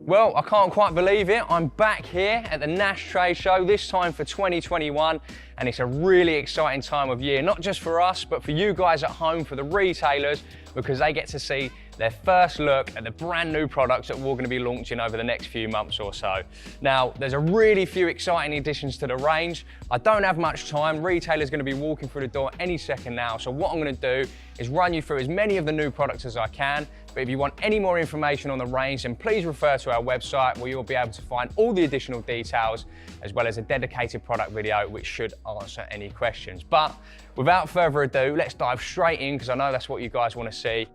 Well, I can't quite believe it. I'm back here at the Nash Trade Show, this time for 2021, and it's a really exciting time of year, not just for us, but for you guys at home, for the retailers, because they get to see their first look at the brand new products that we're going to be launching over the next few months or so. Now, there's a really few exciting additions to the range. I don't have much time. Retailers are going to be walking through the door any second now. So what I'm going to do is run you through as many of the new products as I can. But if you want any more information on the range, then please refer to our website where you'll be able to find all the additional details, as well as a dedicated product video which should answer any questions. But without further ado, let's dive straight in, because I know that's what you guys want to see.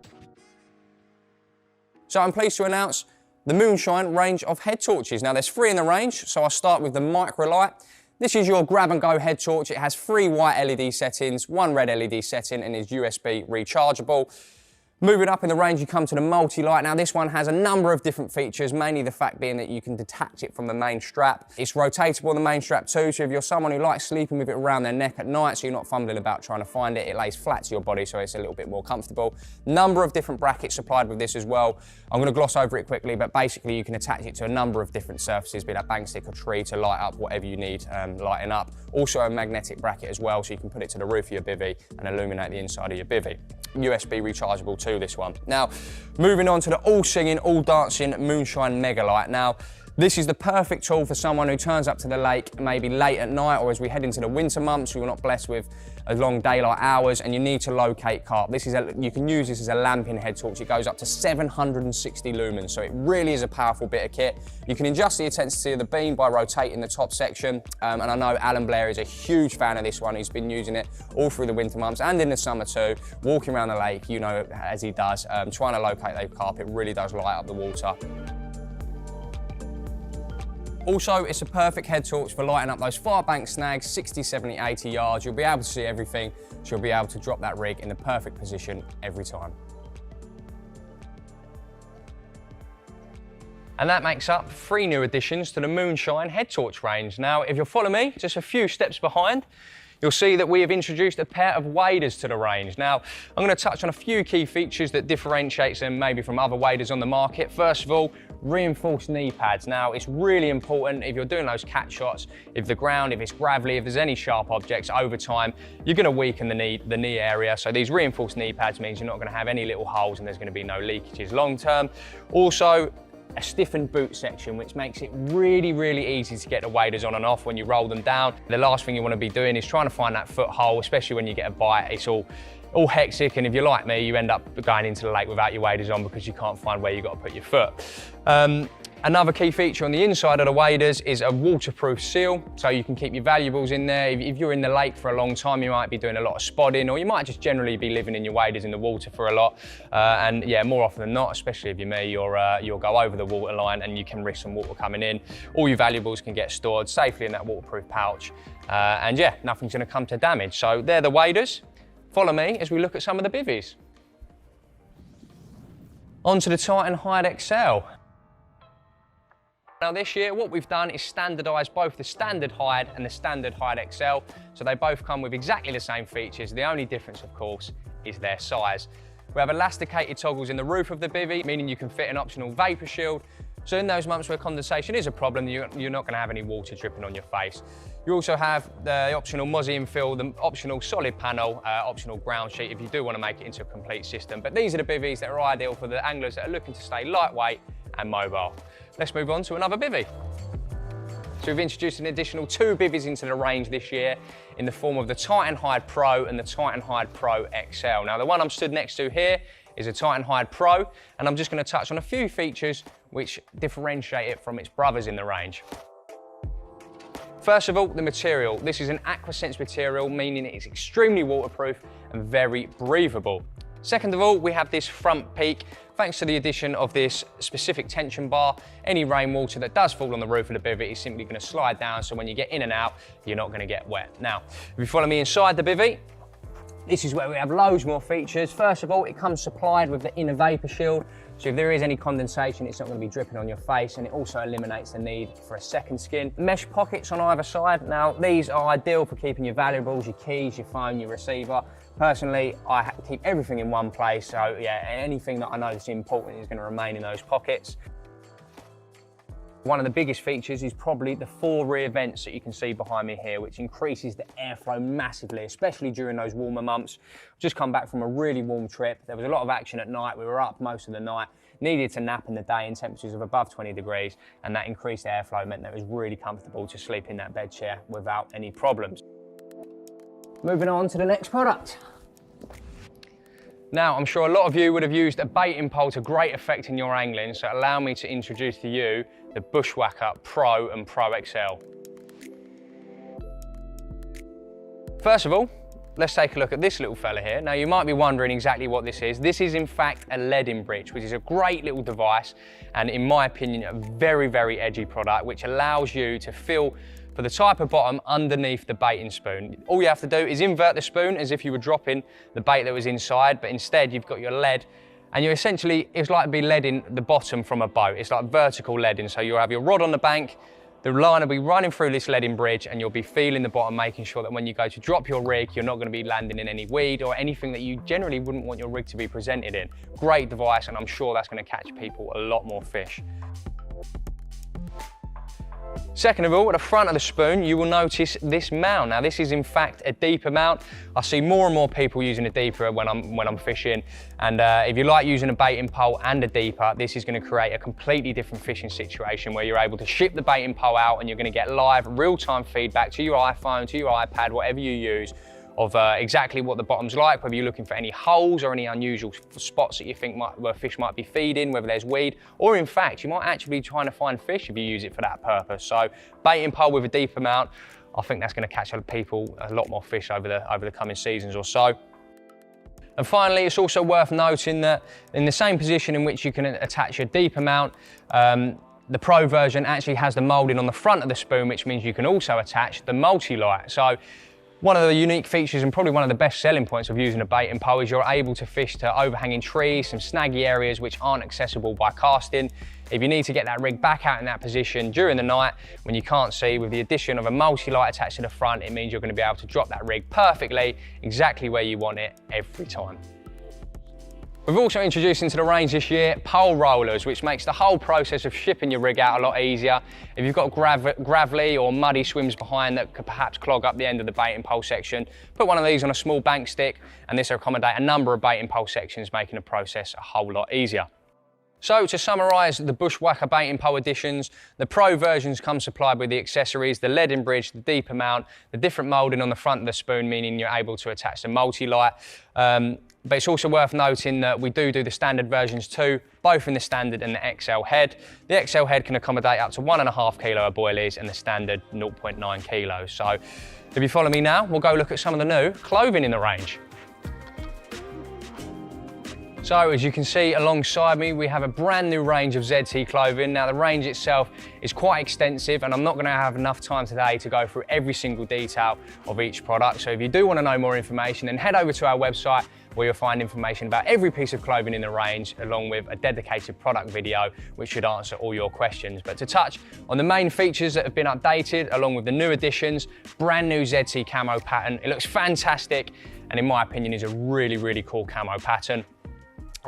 So I'm pleased to announce the Moonshine range of head torches. Now there's 3 in the range, so I'll start with the Microlight. This is your grab and go head torch. It has 3 white LED settings, 1 red LED setting, and is USB rechargeable. Moving up in the range, you come to the multi-light. Now this one has a number of different features, mainly the fact being that you can detach it from the main strap. It's rotatable on the main strap too, so if you're someone who likes sleeping with it around their neck at night, so you're not fumbling about trying to find it, it lays flat to your body, so it's a little bit more comfortable. Number of different brackets supplied with this as well. I'm going to gloss over it quickly, but basically you can attach it to a number of different surfaces, be that bang stick or tree, to light up whatever you need lighting up. Also a magnetic bracket as well, so you can put it to the roof of your bivvy and illuminate the inside of your bivvy. USB rechargeable too, this one. Now, moving on to the all singing, all dancing Moonshine Mega Light. Now, this is the perfect tool for someone who turns up to the lake maybe late at night, or as we head into the winter months, you're not blessed with long daylight hours and you need to locate carp. You can use this as a lamping head torch. It goes up to 760 lumens, so it really is a powerful bit of kit. You can adjust the intensity of the beam by rotating the top section, and I know Alan Blair is a huge fan of this one. He's been using it all through the winter months and in the summer too, walking around the lake, you know, as he does, trying to locate that carp. It really does light up the water. Also, it's a perfect head torch for lighting up those far bank snags, 60, 70, 80 yards. You'll be able to see everything, so you'll be able to drop that rig in the perfect position every time. And that makes up 3 new additions to the Moonshine head torch range. Now, if you'll follow me just a few steps behind, you'll see that we have introduced a pair of waders to the range. Now, I'm going to touch on a few key features that differentiates them maybe from other waders on the market. First of all, reinforced knee pads. Now, it's really important if you're doing those cat shots, if it's gravelly, if there's any sharp objects over time, you're going to weaken the knee area. So these reinforced knee pads means you're not going to have any little holes and there's going to be no leakages long term. Also, a stiffened boot section, which makes it really, really easy to get the waders on and off when you roll them down. The last thing you want to be doing is trying to find that foothold, especially when you get a bite. It's all hectic, and if you're like me, you end up going into the lake without your waders on because you can't find where you've got to put your foot. Another key feature on the inside of the waders is a waterproof seal, so you can keep your valuables in there. If you're in the lake for a long time, you might be doing a lot of spodding, or you might just generally be living in your waders in the water for a lot. And yeah, more often than not, especially if you're me, you'll go over the water line and you can risk some water coming in. All your valuables can get stored safely in that waterproof pouch. And yeah, nothing's going to come to damage. So they're the waders. Follow me as we look at some of the bivvies. On to the Titan Hide XL. Now this year, what we've done is standardise both the standard Hide and the standard Hide XL, so they both come with exactly the same features. The only difference, of course, is their size. We have elasticated toggles in the roof of the bivvy, meaning you can fit an optional vapour shield. So in those months where condensation is a problem, you're not going to have any water dripping on your face. You also have the optional Mozzie infill, the optional solid panel, optional ground sheet if you do want to make it into a complete system. But these are the bivvies that are ideal for the anglers that are looking to stay lightweight and mobile. Let's move on to another bivvy. So we've introduced an additional 2 bivvies into the range this year in the form of the Titan Hide Pro and the Titan Hide Pro XL. Now the one I'm stood next to here is a Titan Hide Pro, and I'm just going to touch on a few features which differentiate it from its brothers in the range. First of all, the material. This is an AquaSense material, meaning it is extremely waterproof and very breathable. Second of all, we have this front peak. Thanks to the addition of this specific tension bar, any rainwater that does fall on the roof of the bivvy is simply going to slide down, so when you get in and out, you're not going to get wet. Now, if you follow me inside the bivvy, this is where we have loads more features. First of all, it comes supplied with the inner vapour shield, so if there is any condensation, it's not going to be dripping on your face, and it also eliminates the need for a second skin. Mesh pockets on either side. Now, these are ideal for keeping your valuables, your keys, your phone, your receiver. Personally, I keep everything in one place, so yeah, anything that I know is important is going to remain in those pockets. One of the biggest features is probably the 4 rear vents that you can see behind me here, which increases the airflow massively, especially during those warmer months. Just come back from a really warm trip. There was a lot of action at night. We were up most of the night, needed to nap in the day in temperatures of above 20 degrees, and that increased airflow meant that it was really comfortable to sleep in that bed chair without any problems. Moving on to the next product. Now, I'm sure a lot of you would have used a baiting pole to great effect in your angling, so allow me to introduce to you the Bushwacker Pro and Pro XL. First of all, let's take a look at this little fella here. Now, you might be wondering exactly what this is. This is in fact a leading bridge, which is a great little device, and in my opinion, a very, very edgy product, which allows you to feel for the type of bottom underneath the baiting spoon. All you have to do is invert the spoon as if you were dropping the bait that was inside, but instead you've got your lead, and you're essentially, it's like to be leading the bottom from a boat. It's like vertical leading, so you'll have your rod on the bank, the line will be running through this leading bridge, and you'll be feeling the bottom, making sure that when you go to drop your rig, you're not going to be landing in any weed or anything that you generally wouldn't want your rig to be presented in. Great device, and I'm sure that's going to catch people a lot more fish. Second of all, at the front of the spoon, you will notice this mount. Now, this is in fact a deeper mount. I see more and more people using a deeper when I'm fishing. And if you like using a baiting pole and a deeper, this is going to create a completely different fishing situation where you're able to ship the baiting pole out and you're going to get live real-time feedback to your iPhone, to your iPad, whatever you use, of exactly what the bottom's like, whether you're looking for any holes or any unusual spots that you think where fish might be feeding, whether there's weed, or in fact, you might actually be trying to find fish if you use it for that purpose. So baiting pole with a deeper mount, I think that's going to catch people a lot more fish over the coming seasons or so. And finally, it's also worth noting that in the same position in which you can attach your deeper mount, the Pro version actually has the moulding on the front of the spoon, which means you can also attach the multi-light. So one of the unique features and probably one of the best selling points of using a baiting pole is you're able to fish to overhanging trees, some snaggy areas which aren't accessible by casting. If you need to get that rig back out in that position during the night when you can't see, with the addition of a multi-light attached to the front, it means you're going to be able to drop that rig perfectly, exactly where you want it every time. We've also introduced into the range this year pole rollers, which makes the whole process of shipping your rig out a lot easier. If you've got gravelly or muddy swims behind that could perhaps clog up the end of the baiting pole section, put one of these on a small bank stick, and this will accommodate a number of baiting pole sections, making the process a whole lot easier. So to summarise the Bushwacker baiting pole editions, the Pro versions come supplied with the accessories, the leading bridge, the deeper mount, the different moulding on the front of the spoon, meaning you're able to attach the multi-light. But it's also worth noting that we do the standard versions too, both in the standard and the XL head. The XL head can accommodate up to 1.5 kilo of boilies and the standard 0.9 kilos. So if you follow me now, we'll go look at some of the new clothing in the range. So as you can see alongside me, we have a brand new range of ZT clothing. Now the range itself is quite extensive and I'm not gonna have enough time today to go through every single detail of each product. So if you do wanna know more information, then head over to our website where you'll find information about every piece of clothing in the range, along with a dedicated product video, which should answer all your questions. But to touch on the main features that have been updated, along with the new additions, brand new ZT camo pattern. It looks fantastic and in my opinion is a really, really cool camo pattern.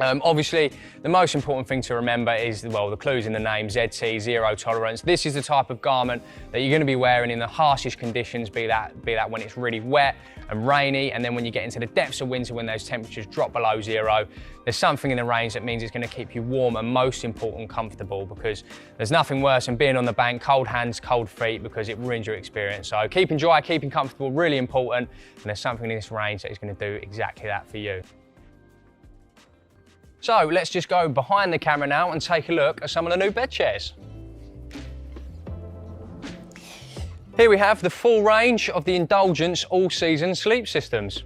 Obviously, the most important thing to remember is, well, the clue's in the name, ZT, zero tolerance. This is the type of garment that you're going to be wearing in the harshest conditions, be that when it's really wet and rainy, and then when you get into the depths of winter when those temperatures drop below zero. There's something in the range that means it's going to keep you warm and, most important, comfortable, because there's nothing worse than being on the bank, cold hands, cold feet, because it ruins your experience. So keeping dry, keeping comfortable, really important, and there's something in this range that is going to do exactly that for you. So let's just go behind the camera now and take a look at some of the new bed chairs. Here we have the full range of the Indulgence all-season sleep systems.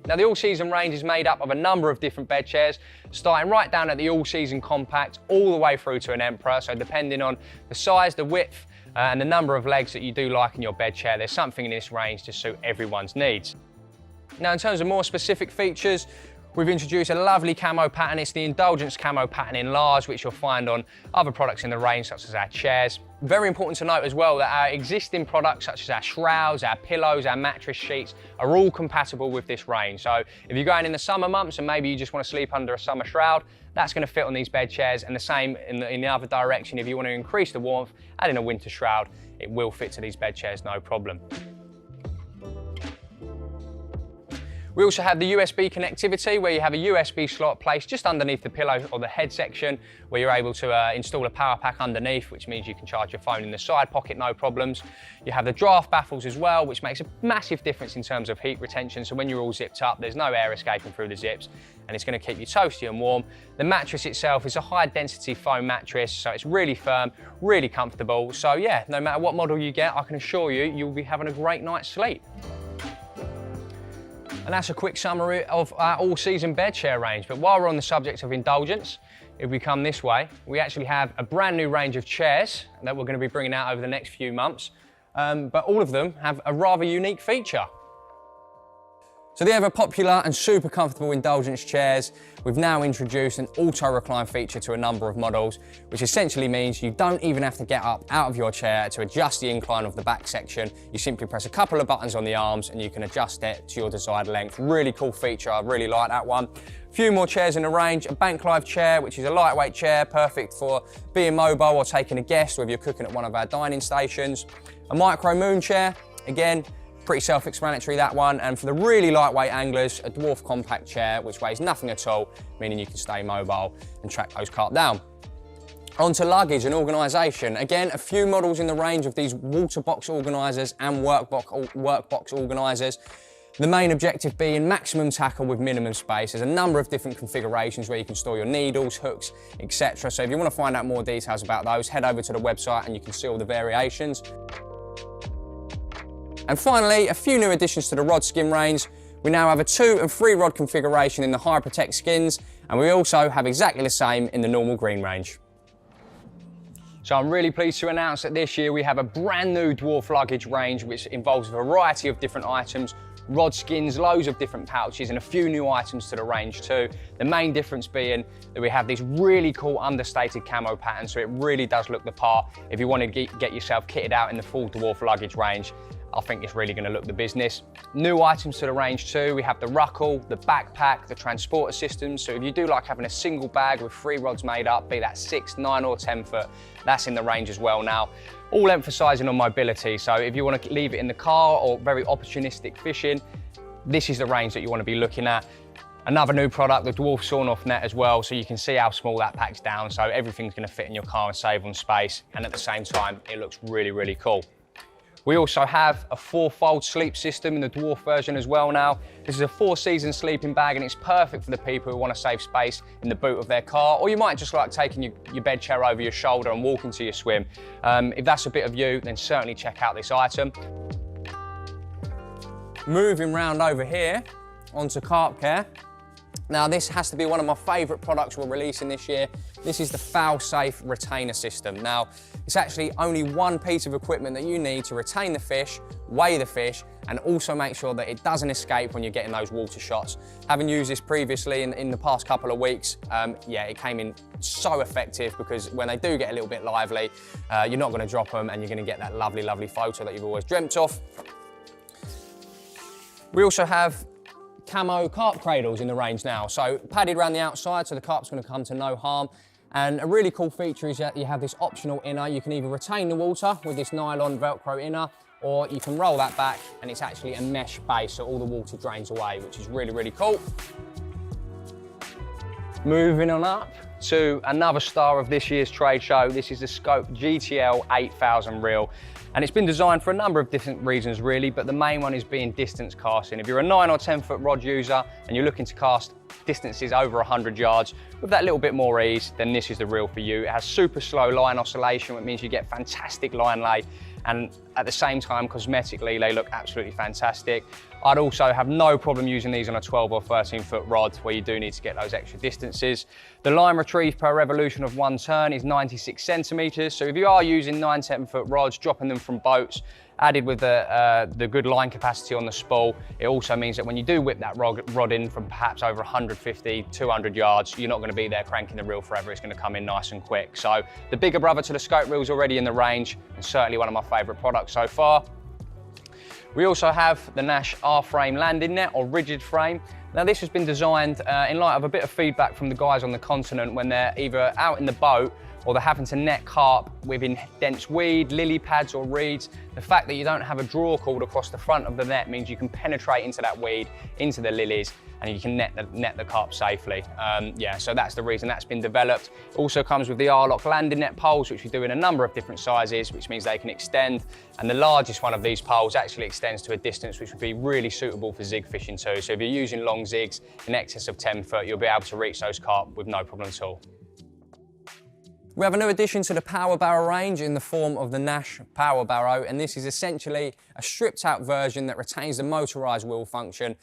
Now the all-season range is made up of a number of different bed chairs, starting right down at the all-season compact, all the way through to an Emperor. So depending on the size, the width, and the number of legs that you do like in your bed chair, there's something in this range to suit everyone's needs. Now in terms of more specific features, We've introduced a lovely camo pattern. It's the Indulgence camo pattern in large, which you'll find on other products in the range, such as our chairs. Very important to note as well that our existing products, such as our shrouds, our pillows, our mattress sheets, are all compatible with this range. So if you're going in the summer months and maybe you just want to sleep under a summer shroud, that's going to fit on these bed chairs. And the same in the other direction, if you want to increase the warmth, add in a winter shroud, it will fit to these bed chairs, no problem. We also have the USB connectivity, where you have a USB slot placed just underneath the pillow or the head section, where you're able to install a power pack underneath, which means you can charge your phone in the side pocket, no problems. You have the draft baffles as well, which makes a massive difference in terms of heat retention. So when you're all zipped up, there's no air escaping through the zips, and it's going to keep you toasty and warm. The mattress itself is a high density foam mattress, so it's really firm, really comfortable. So yeah, no matter what model you get, I can assure you, you'll be having a great night's sleep. And that's a quick summary of our all-season bed chair range. But while we're on the subject of Indulgence, if we come this way, we actually have a brand new range of chairs that we're going to be bringing out over the next few months. But all of them have a rather unique feature. So the ever popular and super comfortable Indulgence chairs, we've now introduced an auto recline feature to a number of models, which essentially means you don't even have to get up out of your chair to adjust the incline of the back section. You simply press a couple of buttons on the arms and you can adjust it to your desired length. Really cool feature, I really like that one. A few more chairs in the range, a bank live chair, which is a lightweight chair, perfect for being mobile or taking a guest, or if you're cooking at one of our dining stations. A micro moon chair, again, pretty self-explanatory, that one. And for the really lightweight anglers, a dwarf compact chair, which weighs nothing at all, meaning you can stay mobile and track those carp down. On to luggage and organisation. Again, a few models in the range of these water box organisers and workbox organisers. The main objective being maximum tackle with minimum space. There's a number of different configurations where you can store your needles, hooks, etc. So if you want to find out more details about those, head over to the website and you can see all the variations. And finally, a few new additions to the rod skin range. We now have a 2 and 3 rod configuration in the High Protect skins, and we also have exactly the same in the normal green range. So I'm really pleased to announce that this year we have a brand new dwarf luggage range, which involves a variety of different items, rod skins, loads of different pouches, and a few new items to the range too. The main difference being that we have these really cool understated camo patterns, so it really does look the part. If you want to get yourself kitted out in the full dwarf luggage range, I think it's really going to look the business. New items to the range too. We have the ruckle, the backpack, the transporter systems. So if you do like having a single bag with 3 rods made up, be that 6, 9 or 10 foot, that's in the range as well now. All emphasising on mobility. So if you want to leave it in the car or very opportunistic fishing, this is the range that you want to be looking at. Another new product, the dwarf sawn-off net as well, so you can see how small that packs down. So everything's going to fit in your car and save on space. And at the same time, it looks really, really cool. We also have a 4-fold sleep system in the dwarf version as well now. This is a 4-season sleeping bag and it's perfect for the people who want to save space in the boot of their car, or you might just like taking your bed chair over your shoulder and walking to your swim. If that's a bit of you, then certainly check out this item. Moving round over here onto carp care. Now this has to be one of my favourite products we're releasing this year. This is the fail-safe retainer system. Now, it's actually only one piece of equipment that you need to retain the fish, weigh the fish, and also make sure that it doesn't escape when you're getting those water shots. Having used this previously in the past couple of weeks, yeah, it came in so effective, because when they do get a little bit lively, you're not going to drop them and you're going to get that lovely, lovely photo that you've always dreamt of. We also have camo carp cradles in the range now. So padded around the outside, so the carp's going to come to no harm. And a really cool feature is that you have this optional inner. You can either retain the water with this nylon Velcro inner, or you can roll that back and it's actually a mesh base, so all the water drains away, which is really, really cool. Moving on up to another star of this year's trade show. This is the Scope GTL 8000 reel. And it's been designed for a number of different reasons really, but the main one is being distance casting. If you're a 9 or 10 foot rod user and you're looking to cast distances over 100 yards with that little bit more ease, then this is the reel for you. It has super slow line oscillation, which means you get fantastic line lay, and at the same time, cosmetically, they look absolutely fantastic. I'd also have no problem using these on a 12 or 13 foot rod where you do need to get those extra distances. The line retrieve per revolution of one turn is 96 centimeters. So if you are using 9, 10 foot rods, dropping them from boats, Added with the good line capacity on the spool, it also means that when you do whip that rod in from perhaps over 150, 200 yards, you're not going to be there cranking the reel forever. It's going to come in nice and quick. So the bigger brother to the scope reel is already in the range, and certainly one of my favourite products so far. We also have the Nash R-frame landing net, or rigid frame. Now this has been designed in light of a bit of feedback from the guys on the continent when they're either out in the boat or they're having to net carp within dense weed, lily pads or reeds. The fact that you don't have a draw cord across the front of the net means you can penetrate into that weed, into the lilies, and you can net the carp safely. Yeah, so that's the reason that's been developed. It also comes with the R-lock landing net poles, which we do in a number of different sizes, which means they can extend. And the largest one of these poles actually extends to a distance which would be really suitable for zig fishing too. So if you're using long zigs in excess of 10 foot, you'll be able to reach those carp with no problem at all. We have a new addition to the power barrow range in the form of the Nash power barrow, and this is essentially a stripped out version that retains the motorised wheel function,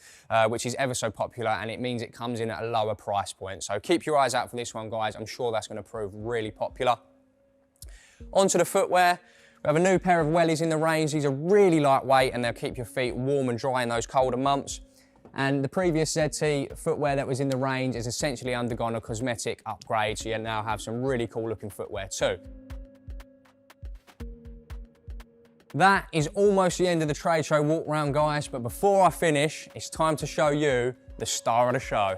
which is ever so popular, and it means it comes in at a lower price point. So keep your eyes out for this one, guys. I'm sure that's going to prove really popular. Onto the footwear. We have a new pair of wellies in the range. These are really lightweight and they'll keep your feet warm and dry in those colder months. And the previous ZT footwear that was in the range has essentially undergone a cosmetic upgrade, so you now have some really cool looking footwear too. That is almost the end of the trade show walk round, guys, but before I finish, it's time to show you the star of the show.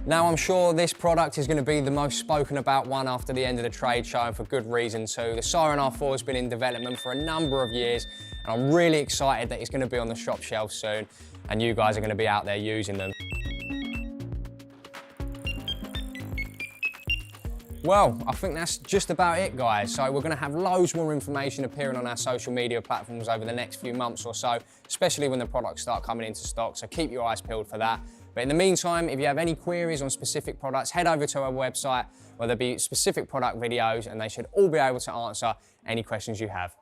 Now, I'm sure this product is going to be the most spoken about one after the end of the trade show, and for good reason too. The Siren R4 has been in development for a number of years, and I'm really excited that it's going to be on the shop shelf soon, and you guys are going to be out there using them. Well, I think that's just about it, guys. So we're going to have loads more information appearing on our social media platforms over the next few months or so, especially when the products start coming into stock, so keep your eyes peeled for that. But in the meantime, if you have any queries on specific products, head over to our website where there'll be specific product videos and they should all be able to answer any questions you have.